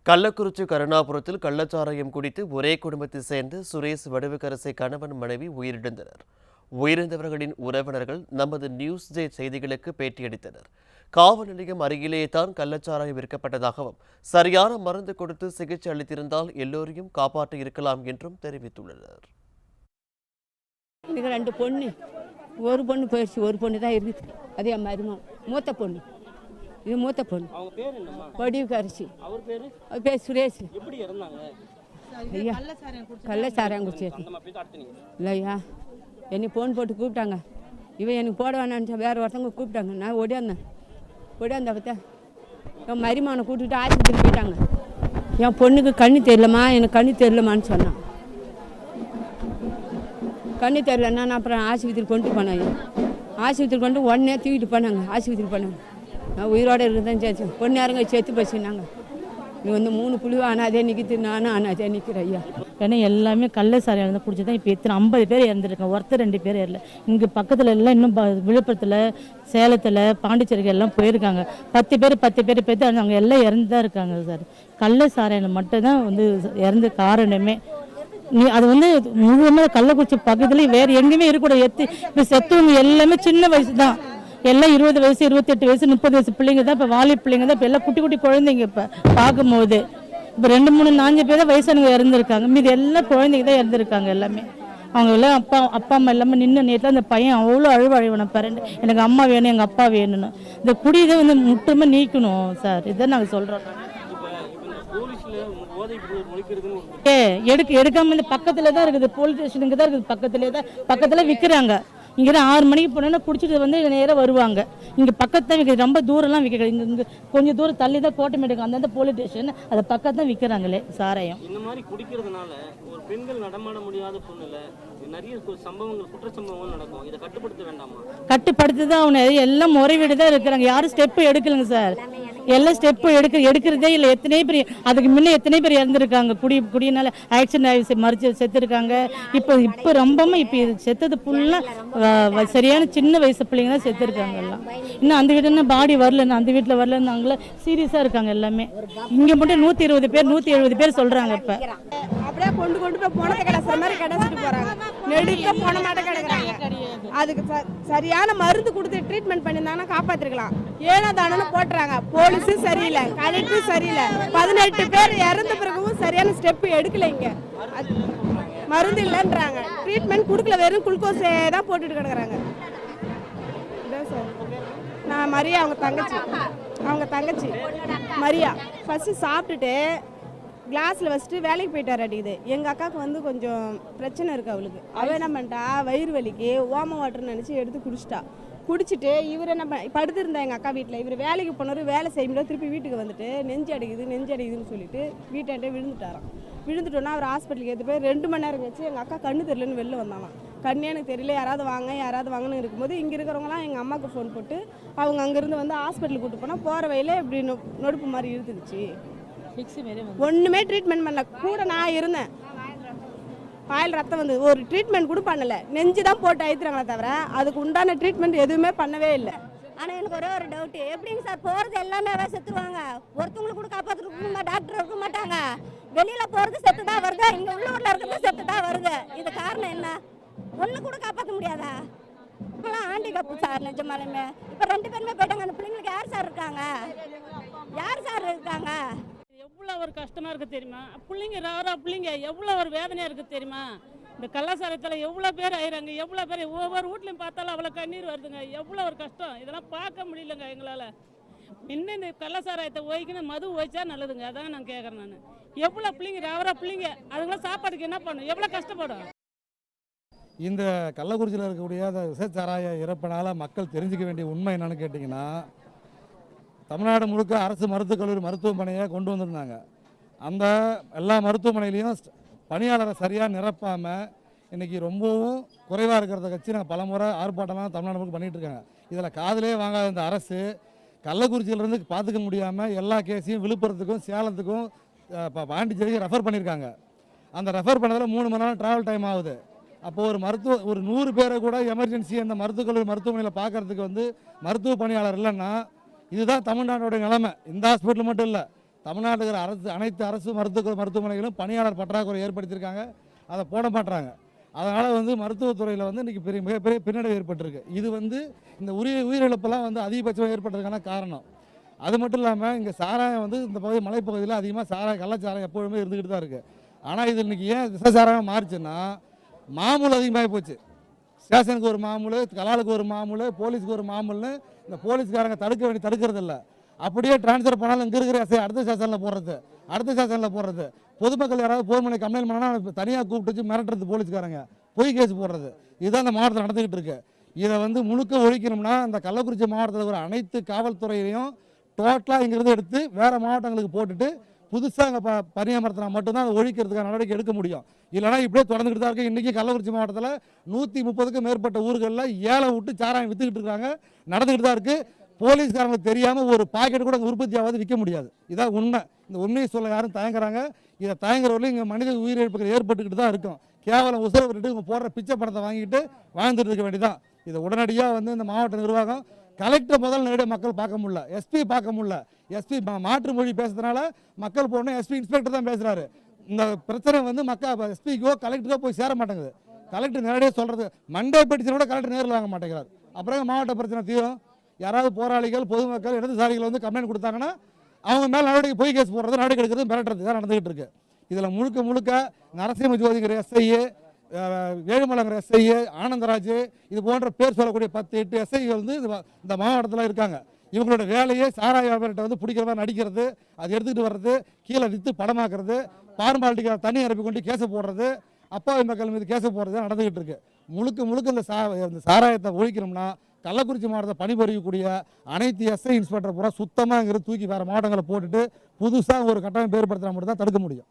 கள்ளக்குறிச்சி கருணாபுரத்தில் கள்ளச்சாராயம் குடித்து ஒரே குடும்பத்தை சேர்ந்து சுரேஷ் வடுவுக்கரசை கணவன் மனைவி உயிரிழந்தனர். உயிரிழந்தவர்களின் உறவினர்கள் நமது நியூஸ் ஜே செய்திகளுக்கு பேட்டியளித்தனர். காவல் நிலையம் அருகிலேயே தான் கள்ளச்சாராயம் விற்கப்பட்டதாகவும் சரியான மருந்து கொடுத்து சிகிச்சை அளித்திருந்தால் எல்லோரையும் காப்பாற்ற இருக்கலாம் என்றும் தெரிவித்துள்ளனர். ரெண்டு பொண்ணு, ஒரு பொண்ணு போயிடுச்சு, ஒரு பொண்ணு தான் இருக்குது. அதே மருமம் மூத்த பொண்ணு, இது மூத்த பொண்ணு வடிவுக்கரிசி. அவர் பேர் சுரேஷ். ஐயா கள்ளச்சாராயம் குடிச்சு இல்லையா, என்னை ஃபோன் போட்டு கூப்பிட்டாங்க. இவன் எனக்கு போட வேணான்னு வேறு ஒருத்தவங்க கூப்பிட்டாங்க. நான் ஓடியாந்த பார்த்தா என் மருமகனை கூப்பிட்டுட்டு ஆஸ்பத்திரிக்கு போயிட்டாங்க. என் பொண்ணுக்கு கண்ணு தெரியலம்மா, எனக்கு கண்ணு தெரியலம்மான்னு சொன்னான். கண்ணு தெரியலன்னா நான் அப்புறம் ஆஸ்பத்திரி கொண்டு போனேன். ஆஸ்பத்திரி கொண்டு உடனே தூக்கிட்டு போனாங்க. ஆஸ்பத்திரி போனாங்க. நான் உயிரோடு இருக்குதான் சேர்த்து பொண்ணு யாருங்க செத்து போச்சுனாங்க. நீ வந்து 3 புள்ளி அனாதே நிற்கிது, நானும் அனாதே நிற்கிறேன் ஐயா. ஏன்னா எல்லாமே கள்ளச்சாராயம் தான் குடிச்சு தான் இப்போ எத்தனை 50 பேர் இறந்துருக்காங்க. ஒருத்தர் 2 பேர் ஏறல. இங்கே பக்கத்தில் எல்லாம் இன்னும் விழுப்புரத்தில், சேலத்தில், பாண்டிச்சேரிக்கு எல்லாம் போயிருக்காங்க. 10 பேர் பேர்த்து அவங்க எல்லாம் இறந்து தான் இருக்காங்க சார். கள்ளச்சாராயம் மட்டும்தான் வந்து இறந்த காரணமே. அது வந்து முழுவதுமாக கள்ளக்குறிச்சி பக்கத்துலேயும் வேறு எங்கேயுமே இருக்கக்கூடாது. இப்போ செத்தவங்க எல்லாமே சின்ன வயசு தான். எல்லாம் 20 வயசு, 28 வயசு, 30 வயசு பிள்ளைங்க தான். இப்போ வாலி பிள்ளைங்க தான். இப்போ எல்லாம் குட்டி குழந்தைங்க. இப்போ பார்க்கும்போது இப்போ 2, 3, 4 பேர் தான் வயசானவங்க இறந்துருக்காங்க. மீது எல்லாம் குழந்தைங்க தான் இறந்துருக்காங்க. எல்லாமே அவங்க எல்லாம் அப்பா அம்மா எல்லாமே நின்று நேற்று அந்த பையன் அவ்வளோ அழுவணும் பாருங்க. எனக்கு அம்மா வேணும், எங்கள் அப்பா வேணும்னு. இந்த குடியை வந்து முற்றுமே நீக்கணும் சார். இதை நாங்கள் சொல்கிறோம். எடுக்காம இந்த பக்கத்துல தான் இருக்குது. போலீஸ் ஸ்டேஷனுக்கு தான் இருக்குது. பக்கத்துல விற்கிறாங்க. இங்கே 6 மணிக்கு போனோன்னா குடிச்சிட்டு வந்து நேராக வருவாங்க. இங்கே பக்கத்து தான் விற்கிறது. ரொம்ப தூரம்லாம் விற்க இங்கே கொஞ்சம் தூரம் தள்ளி தான் கோட்டமேட்டுக்கு அந்தந்த போலீஸ் ஸ்டேஷன் அதை பக்கத்து தான் விற்கிறாங்களே சாராயம். இந்த மாதிரி குடிக்கிறதுனால ஒரு பெண்கள் நடமாட முடியாத சூழ்நிலை, நிறைய சம்பவங்கள், குற்ற சம்பவங்கள் நடக்கும். இதை கட்டுப்படுத்த வேண்டாமா? கட்டுப்படுத்தி தான் அவனை எல்லாம் முறைவீடு தான் இருக்கிறாங்க. யாரும் ஸ்டெப்பு எடுக்கலைங்க சார். எல்லாம் ஸ்டெப்பு எடுக்கிறதே இல்லை. எத்தனை பேர் அதுக்கு முன்னே எத்தனை பேர் இறந்துருக்காங்க. குடியினால ஆக்சிடென்ட் ஆகி மறிச்சு செத்துருக்காங்க. இப்போ ரொம்பவும் இப்போ செத்தது ஃபுல்லாக சரியான சின்ன வயசு பிள்ளைங்க தான் செத்துருக்காங்க. எல்லாம் இன்னும் அந்த வீட்டுன்னா பாடி வரலன்னு, அந்த வீட்டில் வரலன்னு அவங்கள சீரியஸாக இருக்காங்க எல்லாமே. இங்கே மட்டும் 120 பேர் 170 பேர் சொல்கிறாங்க. இப்போ அப்படியே கொண்டு போய் போனதை கிடக்கிற மாதிரி கிடச்சிட்டு போகிறாங்க. நெடுக்க போன மாட்டே கிடக்குறாங்க. அதுக்கு சரியான மருந்து கொடுத்து ட்ரீட்மெண்ட் பண்ணியிருந்தாங்கன்னா காப்பாற்றிருக்கலாம். ஏனோ தானோன்னு போட்டுறாங்க. போலீஸும் சரியில்லை, கலெக்டரும் சரியில்லை. 18 பேர் இறந்த பிறகும் சரியான ஸ்டெப்பு எடுக்கல. இங்கே மருந்து இல்லைன்றாங்க. ட்ரீட்மெண்ட் கொடுக்கல, வெறும் குளுக்கோஸே தான் போட்டுட்டு கிடக்குறாங்க. இதான் சார். நான் மரியா, அவங்க தங்கச்சி மரியா. ஃபஸ்ட்டு சாப்பிட்டுட்டு கிளாஸில் வச்சுட்டு வேலைக்கு போயிட்டார் அடிக்குது. எங்கள் அக்காவுக்கு வந்து கொஞ்சம் பிரச்சனை இருக்குது அவளுக்கு. அவள் என்ன பண்ணிட்டா, வயிறு வலிக்கு ஓம வாட்டர்னு நினச்சி எடுத்து குடிச்சிட்டு இவர் என்ன படுத்திருந்தா எங்கள் அக்கா வீட்டில். இவர் வேலைக்கு போனவர் வேலை செய்யும்போது திருப்பி வீட்டுக்கு வந்துட்டு நெஞ்சு அடிக்குதுன்னு சொல்லிட்டு வீட்டாண்டே விழுந்துட்டோன்னா அவர் ஹாஸ்பிட்டலுக்கு ஏற்று போய் 2 மணி நேரம் கழிச்சு எங்கள் அக்கா கண்ணு தெரியலன்னு வெளில வந்தாலாம். கண்ணே எனக்கு தெரியல, யாராவது வாங்கன்னு இருக்கும்போது இங்கே இருக்கிறவங்களாம் எங்கள் அம்மாவுக்கு ஃபோன் போட்டு அவங்க அங்கேருந்து வந்து ஹாஸ்பிட்டலுக்கு கூப்பிட்டு போனால் போகிற வழியில இப்படி நொடுப்பு மாதிரி இழுத்துக்குச்சு. ஒன்றுமே ட்ரீட்மெண்ட் பண்ணல. கூட நான் இருந்தேன். பாயில் ரத்தம் வந்து ஒரு ட்ரீட்மெண்ட் கூட பண்ணலை. நெஞ்சு தான் போட்டு அழுத்துறாங்களே தவிர அதுக்கு உண்டான ட்ரீட்மெண்ட் எதுவுமே பண்ணவே இல்லை. ஆனால் எனக்கு ஒரே ஒரு டவுட்டு, எப்படிங்க சார் போகிறது எல்லாமே செத்துருவாங்க? ஒருத்தவங்களுக்கு கூட காப்பாற்றுறதுக்கு டாக்டர் இருக்க மாட்டாங்க. வெளியில் போகிறது செத்து தான் வருது, இங்கே உள்ளூரில் இருக்கிறது செத்து தான் வருது. இது காரணம் என்ன? ஒன்று கூட காப்பாற்ற முடியாதா? இப்போலாம் ஆண்டி கப்பு சார் நிஜமாலுமே. இப்போ 2 பேருமே போயிட்டாங்க. அந்த பிள்ளைங்களுக்கு யார் சார் இருக்காங்க? எவ்வளோ ஒரு கஷ்டமாக இருக்குது தெரியுமா? பிள்ளைங்க எவ்வளோ ஒரு வேதனையாக இருக்குது தெரியுமா? இந்த கள்ளச்சாரத்தில் எவ்வளோ பேர் ஆயிடுறாங்க. எவ்வளோ பேர் ஒவ்வொரு வீட்லையும் பார்த்தாலும் அவ்வளோ கண்ணீர் வருதுங்க. எவ்வளோ ஒரு கஷ்டம். இதெல்லாம் பார்க்க முடியலங்க எங்களால். இன்னும் இந்த கள்ளச்சாராயத்தை ஓய்க்கணும், மது ஓய்ச்சா நல்லதுங்க. அதான் நான் கேட்குறேன். நான் எவ்வளோ பிள்ளைங்க அதுங்களாம் சாப்பாடுக்கு என்ன பண்ணும்? எவ்வளோ கஷ்டப்படும். இந்த கள்ளக்குறிச்சியில் இருக்கக்கூடிய விசச்சாராய இறப்பினால மக்கள் தெரிஞ்சுக்க வேண்டிய உண்மை என்னன்னு கேட்டிங்கன்னா, தமிழ்நாடு முழுக்க அரசு மருத்துவக் கல்லூரி மருத்துவமனையை கொண்டு வந்திருந்தாங்க. அந்த எல்லா மருத்துவமனையிலையும் பணியாளரை சரியாக நிரப்பாமல் இன்றைக்கி ரொம்பவும் குறைவாக இருக்கிறத வச்சு நாங்கள் பலமுறை ஆர்ப்பாட்டமாக தமிழ்நாடு முழுக்க பண்ணிகிட்ருக்காங்க. இதில் காதலே வாங்காத இந்த அரசு கள்ளக்குறிச்சியிலேருந்து பார்த்துக்க முடியாமல் எல்லா கேஸையும் விழுப்புரத்துக்கும் சேலத்துக்கும் பாண்டிச்சேரிக்கு ரெஃபர் பண்ணியிருக்காங்க. அந்த ரெஃபர் பண்ணதில் 3 மணி நேரம் ட்ராவல் டைம் ஆகுது. அப்போது ஒரு 100 பேரை கூட எமர்ஜென்சி அந்த மருத்துவக் கல்லூரி மருத்துவமனையில் பார்க்குறதுக்கு வந்து மருத்துவ பணியாளர் இல்லைன்னா இதுதான் தமிழ்நாட்டோட நிலைமை. இந்த ஹாஸ்பிட்டல் மட்டும் இல்லை, தமிழ்நாட்டில் இருக்கிற அனைத்து அரசு மருத்துவமனைகளும் பணியாளர் பற்றாக்குறை ஏற்படுத்தியிருக்காங்க. அதை போட மாட்டாங்க. அதனால் மருத்துவத்துறையில் இன்றைக்கி மிகப்பெரிய பின்னடைவு ஏற்பட்டிருக்கு. இது இந்த உயிரிழப்பெல்லாம் அதிகபட்சமாக ஏற்பட்டதுக்கான காரணம். அது மட்டும் இல்லாமல் இங்கே சாராயம் இந்த பகுதி மலைப்பகுதியில் அதிகமாக கள்ளச்சாராயம் எப்பொழுதுமே இருந்துக்கிட்டு தான் இருக்குது. ஆனால் இது இன்றைக்கி ஏன் விஷசாராயம் மாறிச்சுன்னா மாமூல் அதிகமாகி போச்சு. ஸ்டேஷனுக்கு ஒரு மாமூல், கலாலுக்கு ஒரு மாமூல், போலீஸுக்கு ஒரு மாமூல்னு இந்த போலீஸ்காரங்க தடுக்கிறது இல்லை. அப்படியே டிரான்ஸ்ஃபர் பண்ணாலும் இங்கே இருக்கிற எஸ்ஐ அடுத்த ஸ்டேஷனில் போடுறது பொதுமக்கள் யாராவது போர்மனை கம்ப்ளைண்ட் பண்ணால் தனியாக கூப்பிட்டு வச்சு மிரட்டுறது போலீஸ்காரங்க, பொய் கேஸ் போடுறது. இதுதான் இந்த மாவட்டத்தில் நடந்துக்கிட்டு இருக்கு. இதை முழுக்க ஒழிக்கணும்னா இந்த கள்ளக்குறிச்சி மாவட்டத்தில் இருக்கிற அனைத்து காவல்துறையிலையும் டோட்டலாக இங்கிருந்து எடுத்து வேறு மாவட்டங்களுக்கு போட்டுட்டு புதுசாக அங்கே பணியமர்த்தினா மட்டும்தான் அதை ஒழிக்கிறதுக்கான நடவடிக்கை எடுக்க முடியும். இல்லைனா இப்படியே தொடர்ந்துக்கிட்டு தான் இருக்குது. இன்றைக்கி கள்ளக்குறிச்சி மாவட்டத்தில் 130க்கும் மேற்பட்ட ஊர்களில் ஏலம் விட்டு சாராயம் விற்றுக்கிட்டு இருக்காங்க, நடந்துக்கிட்டு தான் இருக்குது. போலீஸ்காரங்களுக்கு தெரியாமல் ஒரு பாக்கெட் கூட உற்பத்தி ஆகாது, விற்க முடியாது. இதான் உண்மை. இந்த உண்மையை சொல்ல யாரும் தயங்குறாங்க. இதை தயங்குறவர்களும் இங்கே மனித உயிரிழப்புகள் ஏற்பட்டுக்கிட்டு தான் இருக்கும். கேவலம் உசுரை விட்டுட்டு இவங்க போடுற பிச்சை பணத்தை வாங்கிட்டு வாழ்ந்துட்டு இருக்க வேண்டியதான். இதை உடனடியாக இந்த மாவட்ட நிர்வாகம் கலெக்டர் முதல் நேரடியாக மக்கள் பார்க்க முடியல, எஸ்பி பார்க்க முடியல. எஸ்பி மாற்று மொழி பேசுறதுனால மக்கள் போடணும், எஸ்பி இன்ஸ்பெக்டர் தான் பேசுகிறாரு. இந்த பிரச்சனை மக்கள் எஸ்பிக்கோ கலெக்டருக்கோ போய் சேர மாட்டேங்குது. கலெக்டர் நேரடியாக சொல்கிறது மண்டே பெட்டிஷன் கூட கலெக்டர் நேரில் வாங்க மாட்டேங்கிறார். அப்புறம் மாவட்ட பிரச்சனை தீரும். யாராவது போராளிகள் பொதுமக்கள் இடதுசாரிகள் கம்ப்ளைண்ட் கொடுத்தாங்கன்னா அவங்க மேலே நடவடிக்கை பொய் கேஸ் போடுறது, நடவடிக்கை எடுக்கிறது, மிரட்டுறது தான் நடந்துகிட்டு இருக்கு. இதில் முழுக்க நரசிம்ம ஜோதிங்கிற எஸ்ஐ, வேலுமலைங்கிற எஸ்ஐ, ஆனந்தராஜ், இது போன்ற பேர் சொல்லக்கூடிய 10-8 எஸ்ஐகள் இந்த மாவட்டத்தில் இருக்காங்க. இவங்களோட வேலையே சாராய வியாபாரத்தை பிடிக்கிற மாதிரி நடிக்கிறது, அதை எடுத்துக்கிட்டு வர்றது, கீழே விற்று படமாக்குறது, பார்மாலிட்டிக்காக தண்ணி நிரப்பி கொண்டு கேஸை போடுறது, அப்பாவி மக்கள் மீது கேஸை போடுறது தான் நடந்துகிட்டு இருக்கு. முழுக்க இந்த சாராயத்தை ஒழிக்கணும்னா கள்ளக்குறிச்சி மாவட்டத்தை பணிபுரியக்கூடிய அனைத்து எஸ்ஐ இன்ஸ்பெக்டர் பூரா சுத்தமாக இங்கிருந்து தூக்கி வேறு மாவட்டங்களை போட்டுட்டு புதுசாக ஒரு கட்டமைப்பு ஏற்படுத்தினா மட்டும் தான் தடுக்க முடியும்.